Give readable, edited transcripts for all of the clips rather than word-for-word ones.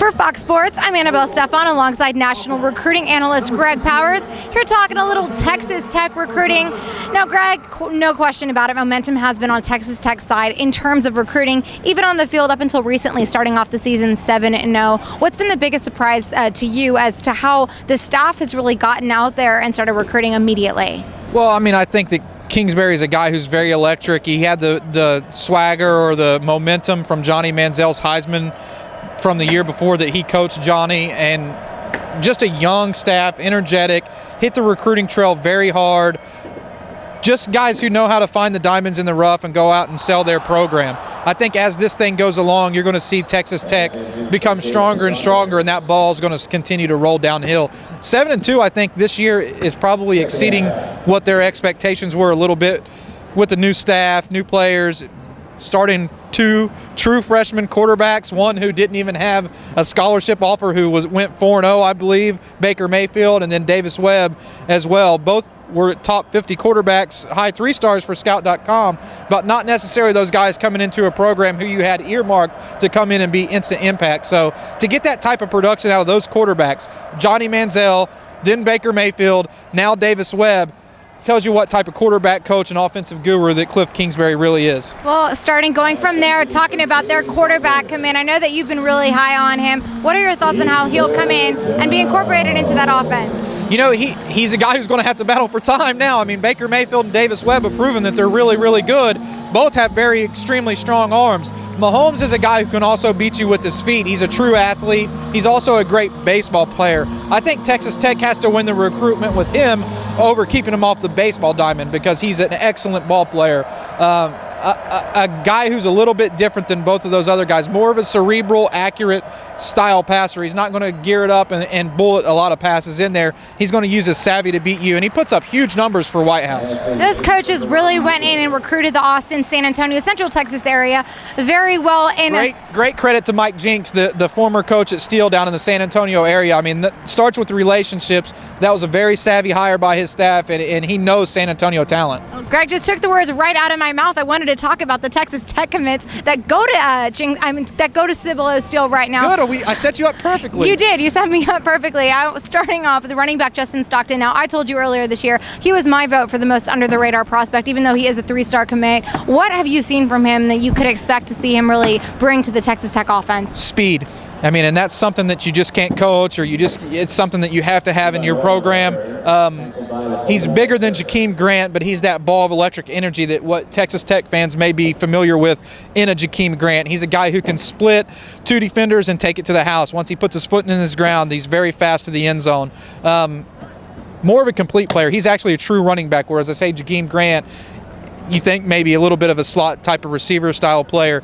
For Fox Sports, I'm Annabelle Stefan alongside national recruiting analyst Greg Powers. Here talking a little Texas Tech recruiting. Now, Greg, no question about it, momentum has been on Texas Tech's side in terms of recruiting, even on the field up until recently, starting off the season 7-0. What's been the biggest surprise to you as to how the staff has really gotten out there and started recruiting immediately? Well, I mean, I think that Kingsbury is a guy who's very electric. He had the swagger or the momentum from Johnny Manziel's Heisman from the year before that he coached Johnny, and just a young staff, energetic, hit the recruiting trail very hard. Just guys who know how to find the diamonds in the rough and go out and sell their program. I think as this thing goes along, you're going to see Texas Tech become stronger and stronger, and that ball is going to continue to roll downhill. 7-2, I think this year is probably exceeding what their expectations were a little bit with the new staff, new players, starting two true freshman quarterbacks, one who didn't even have a scholarship offer who went 4-0, I believe, Baker Mayfield, and then Davis Webb as well. Both were top 50 quarterbacks, high 3 stars for Scout.com, but not necessarily those guys coming into a program who you had earmarked to come in and be instant impact. So to get that type of production out of those quarterbacks, Johnny Manziel, then Baker Mayfield, now Davis Webb, tells you what type of quarterback coach and offensive guru that Cliff Kingsbury really is. Well, going from there, talking about their quarterback come in, I know that you've been really high on him. What are your thoughts on how he'll come in and be incorporated into that offense? You know, he's a guy who's going to have to battle for time now. I mean, Baker Mayfield and Davis Webb have proven that they're really, really good. Both have very extremely strong arms. Mahomes is a guy who can also beat you with his feet. He's a true athlete. He's also a great baseball player. I think Texas Tech has to win the recruitment with him over keeping him off the baseball diamond because he's an excellent ball player. A guy who's a little bit different than both of those other guys, more of a cerebral, accurate style passer. He's not going to gear it up and bullet a lot of passes in there. He's going to use his savvy to beat you, and he puts up huge numbers for White House. Those coaches really went in and recruited the Austin, San Antonio, Central Texas area very well. And great credit to Mike Jinks, the former coach at Steele down in the San Antonio area. I mean, that starts with the relationships. That was a very savvy hire by his staff, and he knows San Antonio talent. Well, Greg just took the words right out of my mouth. I wanted to talk about the Texas Tech commits that go to Cibolo Steele right now. Good. I set you up perfectly. You did. You set me up perfectly. I was starting off with the running back Justin Stockton. Now, I told you earlier this year he was my vote for the most under-the-radar prospect, even though he is a 3-star commit. What have you seen from him that you could expect to see him really bring to the Texas Tech offense? Speed. I mean, and that's something that you just can't coach, or it's something that you have to have in your program. He's bigger than Jakeem Grant, but he's that ball of electric energy that what Texas Tech fans may be familiar with in a Jakeem Grant. He's a guy who can split 2 defenders and take it to the house. Once he puts his foot in his ground, he's very fast to the end zone. More of a complete player. He's actually a true running back, whereas I say Jakeem Grant, you think maybe a little bit of a slot type of receiver style player.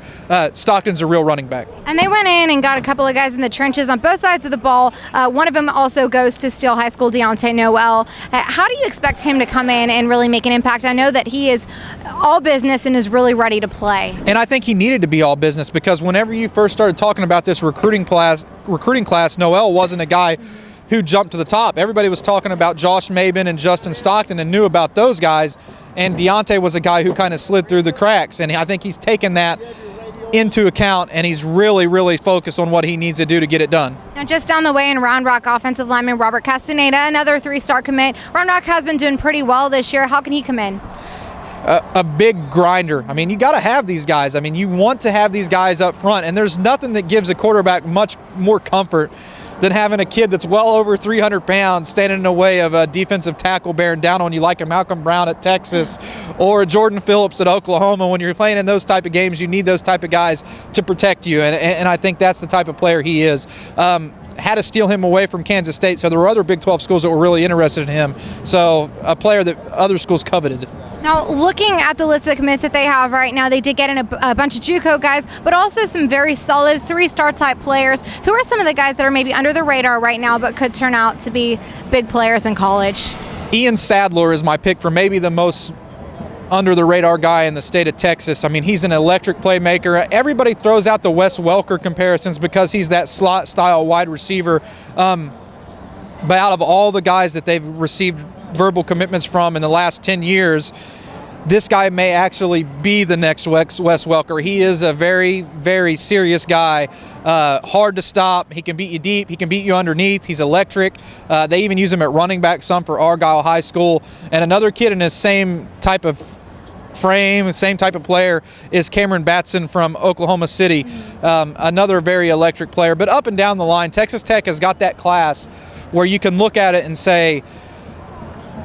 Stockton's a real running back. And they went in and got a couple of guys in the trenches on both sides of the ball. One of them also goes to Steele High School, Deontay Noel. How do you expect him to come in and really make an impact? I know that he is all business and is really ready to play. And I think he needed to be all business because whenever you first started talking about this recruiting class, Noel wasn't a guy who jumped to the top. Everybody was talking about Josh Maben and Justin Stockton and knew about those guys. And Deontay was a guy who kind of slid through the cracks, and I think he's taken that into account, and he's really, really focused on what he needs to do to get it done. Now, just down the way in Round Rock, offensive lineman Robert Castaneda, another 3-star commit. Round Rock has been doing pretty well this year. How can he come in? A big grinder. I mean, you got to have these guys. I mean, you want to have these guys up front, and there's nothing that gives a quarterback much more comfort than having a kid that's well over 300 pounds standing in the way of a defensive tackle bearing down on you like a Malcolm Brown at Texas or a Jordan Phillips at Oklahoma. When you're playing in those type of games, you need those type of guys to protect you, and I think that's the type of player he is. Had to steal him away from Kansas State, so there were other Big 12 schools that were really interested in him. So a player that other schools coveted. Now, looking at the list of commits that they have right now, they did get in a bunch of JUCO guys, but also some very solid 3-star type players. Who are some of the guys that are maybe under the radar right now but could turn out to be big players in college? Ian Sadler is my pick for maybe the most under the radar guy in the state of Texas. I mean, he's an electric playmaker. Everybody throws out the Wes Welker comparisons because he's that slot style wide receiver. But out of all the guys that they've received verbal commitments from in the last 10 years, this guy may actually be the next Wes Welker. He is a very, very serious guy. Hard to stop. He can beat you deep. He can beat you underneath. He's electric. They even use him at running back some for Argyle High School. And another kid in his same type of frame, same type of player is Cameron Batson from Oklahoma City. Another very electric player. But up and down the line, Texas Tech has got that class where you can look at it and say,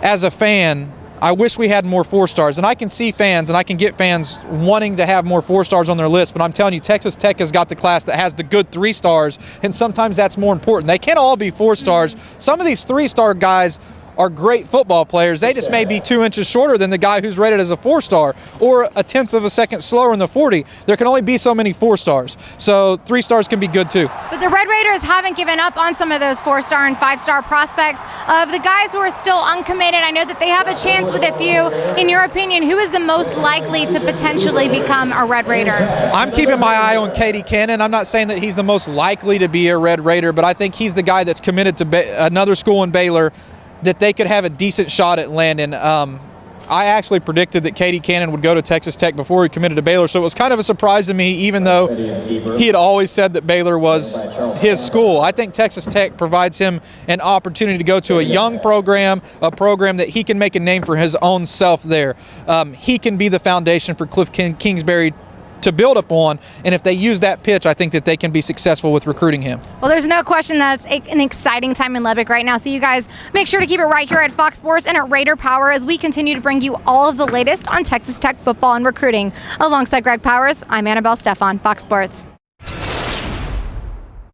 as a fan, I wish we had more 4-stars. And I can see fans and I can get fans wanting to have more 4-stars on their list, but I'm telling you, Texas Tech has got the class that has the good 3-stars, and sometimes that's more important. They can't all be 4-stars. Some of these 3-star guys are great football players. They just may be 2 inches shorter than the guy who's rated as a 4-star, or a 1/10 of a second slower in the 40. There can only be so many 4-stars. So 3-stars can be good too. But the Red Raiders haven't given up on some of those 4-star and 5-star prospects. Of the guys who are still uncommitted, I know that they have a chance with a few. In your opinion, who is the most likely to potentially become a Red Raider? I'm keeping my eye on Katie Cannon. I'm not saying that he's the most likely to be a Red Raider, but I think he's the guy that's committed to another school in Baylor that they could have a decent shot at landing. I actually predicted that Katie Cannon would go to Texas Tech before he committed to Baylor, so it was kind of a surprise to me, even though he had always said that Baylor was his school. I think Texas Tech provides him an opportunity to go to a young program, a program that he can make a name for his own self there. He can be the foundation for Cliff Kingsbury to build upon, and if they use that pitch, I think that they can be successful with recruiting him. Well, there's no question that's an exciting time in Lubbock right now, so you guys make sure to keep it right here at Fox Sports and at Raider Power as we continue to bring you all of the latest on Texas Tech football and recruiting. Alongside Greg Powers, I'm Annabelle Stefan, Fox Sports.